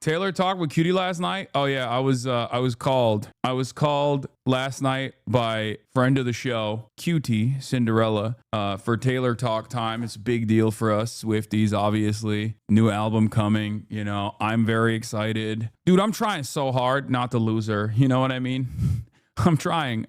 Taylor talked with Cutie last night. Oh yeah, I was called. I was called last night by friend of the show, QTCinderella, for Taylor talk time. It's a big deal for us Swifties, obviously. New album coming. You know, I'm very excited. Dude, I'm trying so hard not to lose her. You know what I mean? I'm trying.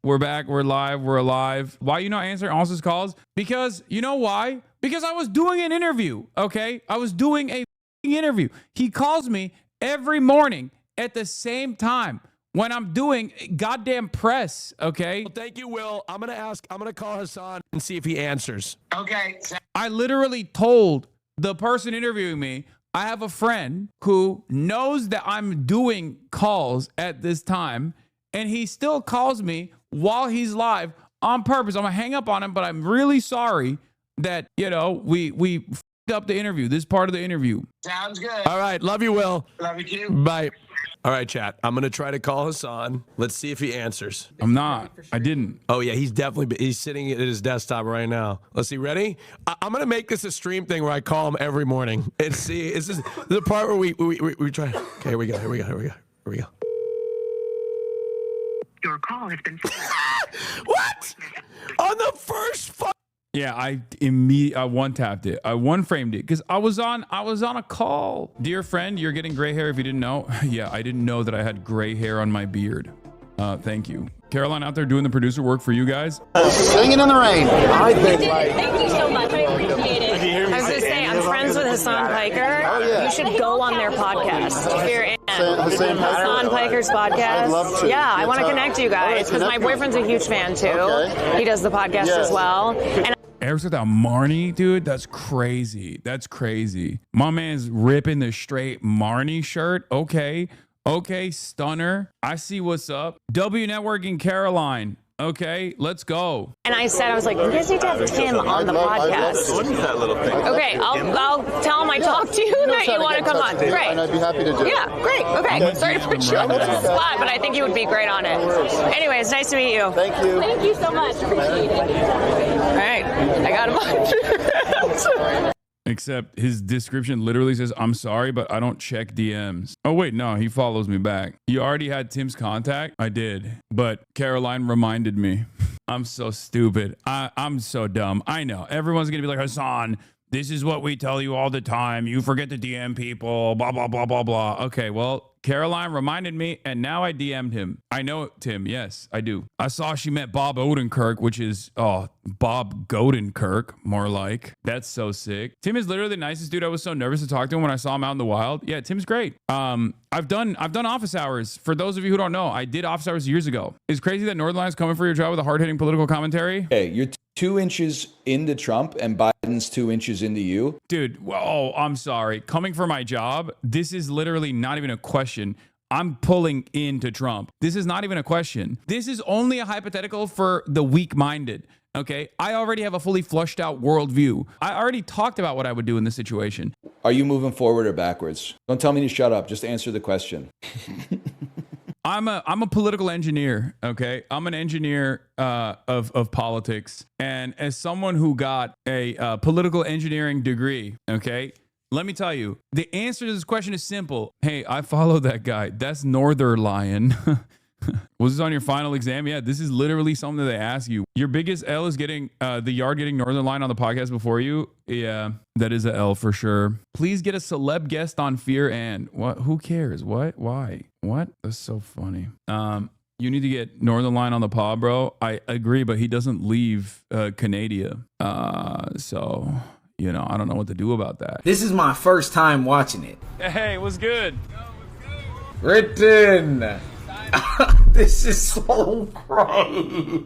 We're back. We're live. We're alive. Why you not answering Austin's calls? Because you know why? Because I was doing an interview. Okay, I was doing a interview. He calls me every morning at the same time when I'm doing goddamn press. Okay. Well, thank you, Will. I'm gonna call Hassan and see if he answers. Okay. I literally told the person interviewing me, I have a friend who knows that I'm doing calls at this time, and he still calls me while he's live on purpose. I'm gonna hang up on him, but I'm really sorry that, you know, we f***ed up the interview, this part of the interview. Sounds good. All right. Love you, Will. Love you too. Bye. All right, chat. I'm going to try to call Hassan. Let's see if he answers. I'm not. I didn't. Oh, yeah. He's sitting at his desktop right now. Let's see. Ready? I'm going to make this a stream thing where I call him every morning and see. This is the part where we try. Okay, here we go. Your call has been. What? On the first Yeah, I one-tapped it. I one-framed it because I was on a call. Dear friend, you're getting gray hair if you didn't know. Yeah, I didn't know that I had gray hair on my beard. Thank you. Caroline out there doing the producer work for you guys. Singing in the rain. Thank you so much. I appreciate it. I was going to say, I'm friends with Hassan Piker. Oh, yeah. You should go on their podcast if you're in. Hassan Piker's podcast. I'd love to. Yeah, I want to connect you guys because my boyfriend's a huge fan too. Okay. He does the podcast as well. And Eric's got that Marnie, dude. That's crazy. That's crazy. My man's ripping the straight Marnie shirt. Okay, stunner. I see what's up. W Networking Caroline. Okay, let's go. And I was like, you guys need to have Tim on the podcast. What is that little thing? Okay, I'll tell him I talked to you that you want to come on. Great. And I'd be happy to do it. Yeah, great. Okay. Sorry to put you on the spot, but I think you would be great on it. Anyways, nice to meet you. Thank you. Thank you so much. Appreciate it. All right. I got him on. Except his description literally says, I'm sorry, but I don't check DMs. Oh, wait, no, he follows me back. You already had Tim's contact? I did. But Caroline reminded me. I'm so stupid. I'm so dumb. I know. Everyone's going to be like, Hassan, this is what we tell you all the time. You forget to DM people, blah, blah, blah, blah, blah. Okay, well, Caroline reminded me, and now I DM'd him. I know Tim. Yes, I do. I saw she met Bob Odenkirk, which is, Bob Godenkirk, more like. That's so sick. Tim is literally the nicest dude. I was so nervous to talk to him when I saw him out in the wild. Yeah, Tim's great. I've done office hours. For those of you who don't know, I did office hours years ago. It's crazy that Northernlion's coming for your job with a hard-hitting political commentary. Hey, you're 2 inches into Trump and Biden's 2 inches into you. Dude, well, I'm sorry. Coming for my job, this is literally not even a question. I'm pulling into Trump. This is not even a question. This is only a hypothetical for the weak-minded. Okay, I already have a fully flushed out worldview. I already talked about what I would do in this situation. Are you moving forward or backwards? Don't tell me to shut up. Just answer the question. I'm a political engineer. Okay, I'm an engineer of politics, and as someone who got a political engineering degree, okay, let me tell you, the answer to this question is simple. Hey, I follow that guy. That's Northernlion. Was this on your final exam? Yeah, this is literally something that they ask you. Your biggest L is getting the yard getting Northernlion on the podcast before you. Yeah, that is a L for sure. Please get a celeb guest on Fear and what? Who cares? What? Why? What? That's so funny. You need to get Northernlion on the pod, bro. I agree, but he doesn't leave Canada. So, you know, I don't know what to do about that. This is my first time watching it. Hey, what's good? Written. This is so crazy.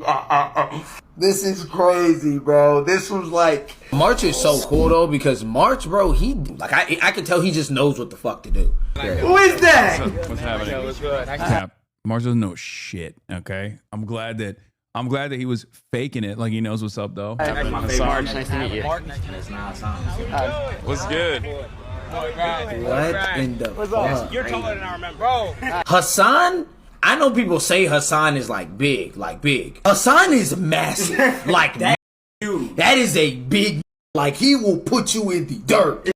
This is crazy, bro. This was like March is so cool though because March, bro, he like I can tell he just knows what the fuck to do. Who is that? What's happening? What's good? Yeah, March doesn't know shit. Okay, I'm glad that he was faking it like he knows what's up though. Sorry, nice to meet you. What's good? What in the fuck? You're taller than I remember, bro. Hassan? I know people say Hassan is like big. Hassan is massive. Like that. That is a big. Like he will put you in the dirt.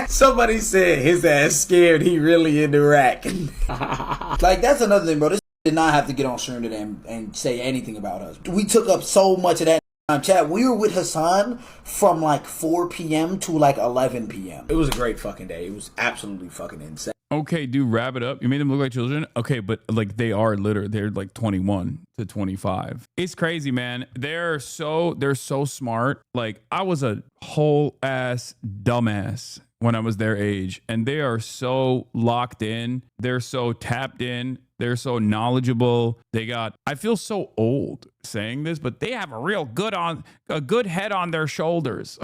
Somebody said his ass scared he really into rack. Like, that's another thing, bro. This did not have to get on stream today and say anything about us. We took up so much of that chat. We were with Hassan from like 4 p.m. to like 11 p.m. It was a great fucking day. It was absolutely fucking insane. Okay, dude, wrap it up. You made them look like children. Okay, but like they're like 21 to 25. It's crazy, man. They're so smart. Like I was a whole ass dumbass when I was their age, and they are so locked in. They're so tapped in. They're so knowledgeable. I feel so old saying this, but they have a good head on their shoulders.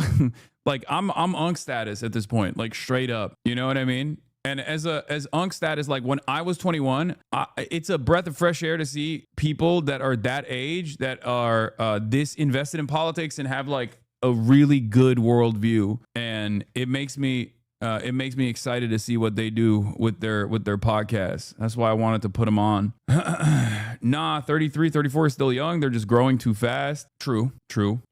Like I'm unk status at this point, like straight up. You know what I mean? And as unk status, like when I was 21, it's a breath of fresh air to see people that are that age that are this invested in politics and have like a really good worldview. And it makes me excited to see what they do with their podcast. That's why I wanted to put them on. Nah, 33, 34 is still young. They're just growing too fast. True.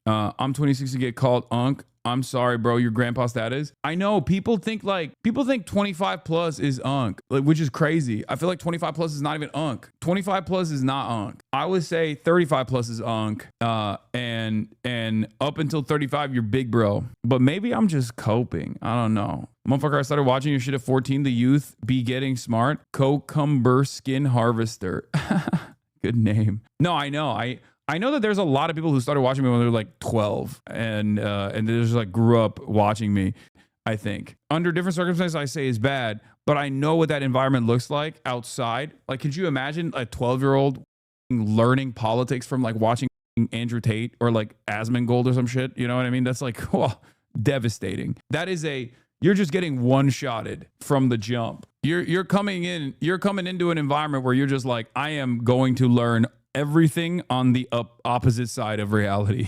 I'm 26 to get called unk. I'm sorry, bro. Your grandpa status. I know people think 25 plus is unk, like, which is crazy. I feel like 25 plus is not even unk. 25 plus is not unk. I would say 35 plus is unk. And up until 35, you're big bro. But maybe I'm just coping. I don't know. Motherfucker, I started watching your shit at 14. The youth be getting smart. Cucumber skin harvester. Good name. No, I know. I know that there's a lot of people who started watching me when they were like 12 and they just like grew up watching me. I think under different circumstances, I say is bad, but I know what that environment looks like outside. Like, could you imagine a 12-year-old learning politics from like watching Andrew Tate or like Asmongold or some shit? You know what I mean? That's like, devastating. You're just getting one-shotted from the jump. You're coming into an environment where you're just like, I am going to learn everything on the opposite side of reality.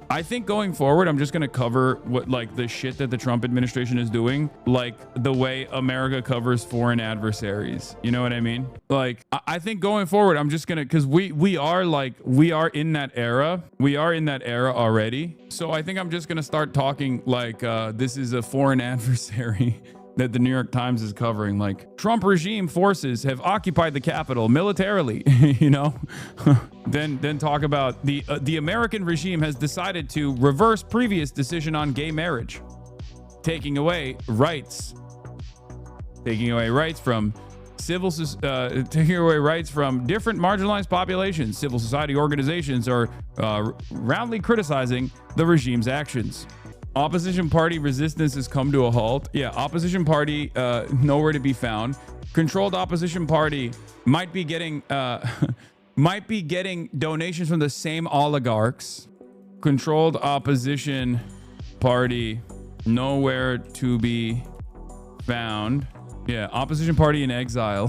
I think going forward, I'm just going to cover what like the shit that the Trump administration is doing, like the way America covers foreign adversaries. You know what I mean? Like, I think going forward, I'm just going to, because we are in that era. We are in that era already. So I think I'm just going to start talking like this is a foreign adversary that the New York Times is covering. Like, Trump regime forces have occupied the Capitol militarily, you know? then talk about the American regime has decided to reverse previous decision on gay marriage, taking away rights from taking away rights from different marginalized populations. Civil society organizations are roundly criticizing the regime's actions. Opposition party resistance has come to a halt. Yeah, opposition party nowhere to be found. Controlled opposition party might be getting donations from the same oligarchs. Controlled opposition party nowhere to be found. Yeah, opposition party in exile.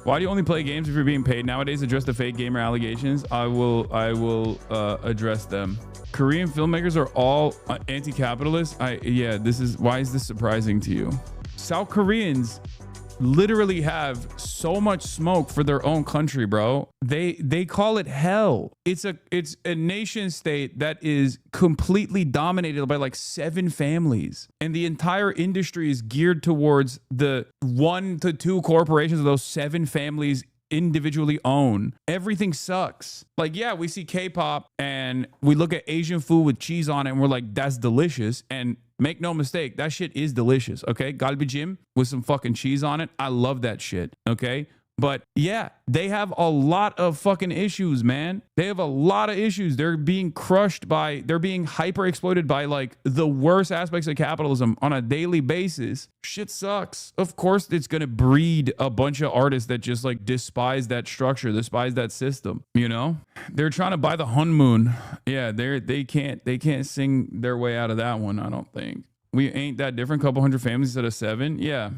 Why do you only play games if you're being paid nowadays? Address the fake gamer allegations. I will address them. Korean filmmakers are all anti-capitalist. Why is this surprising to you? South Koreans literally have so much smoke for their own country, bro. They call it hell. It's a nation state that is completely dominated by like 7 families, and the entire industry is geared towards the 1 to 2 corporations of those 7 families individually own. Everything sucks. Like, yeah, we see K-pop and we look at Asian food with cheese on it and we're like, that's delicious. And make no mistake, that shit is delicious. Okay, galbijim with some fucking cheese on it. I love that shit. Okay, but yeah, they have a lot of fucking issues, man. They have a lot of issues. They're being they're being hyper exploited by like the worst aspects of capitalism on a daily basis. Shit sucks. Of course, it's going to breed a bunch of artists that just like despise that structure, despise that system. You know, they're trying to buy the honeymoon. Yeah, they can't sing their way out of that one. I don't think. We ain't that different. Couple hundred families instead of 7. Yeah.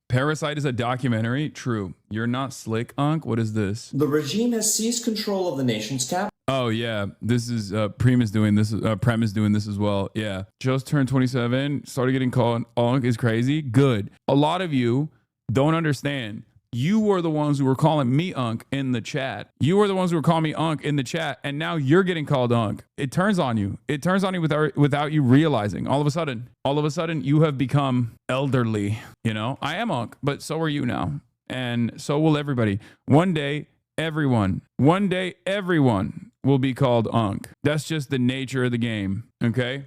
Parasite is a documentary. True. You're not slick, Unk. What is this? The regime has seized control of the nation's capital. Oh yeah, this is Prem is doing this. Prem is doing this as well. Yeah, just turned 27. Started getting called Unk is crazy. Good. A lot of you don't understand. You were the ones who were calling me Unk in the chat. You were the ones who were calling me Unk in the chat, and now you're getting called Unk. It turns on you. It turns on you without you realizing. All of a sudden, you have become elderly. You know, I am Unk, but so are you now, and so will everybody. One day, everyone will be called Unk. That's just the nature of the game. Okay.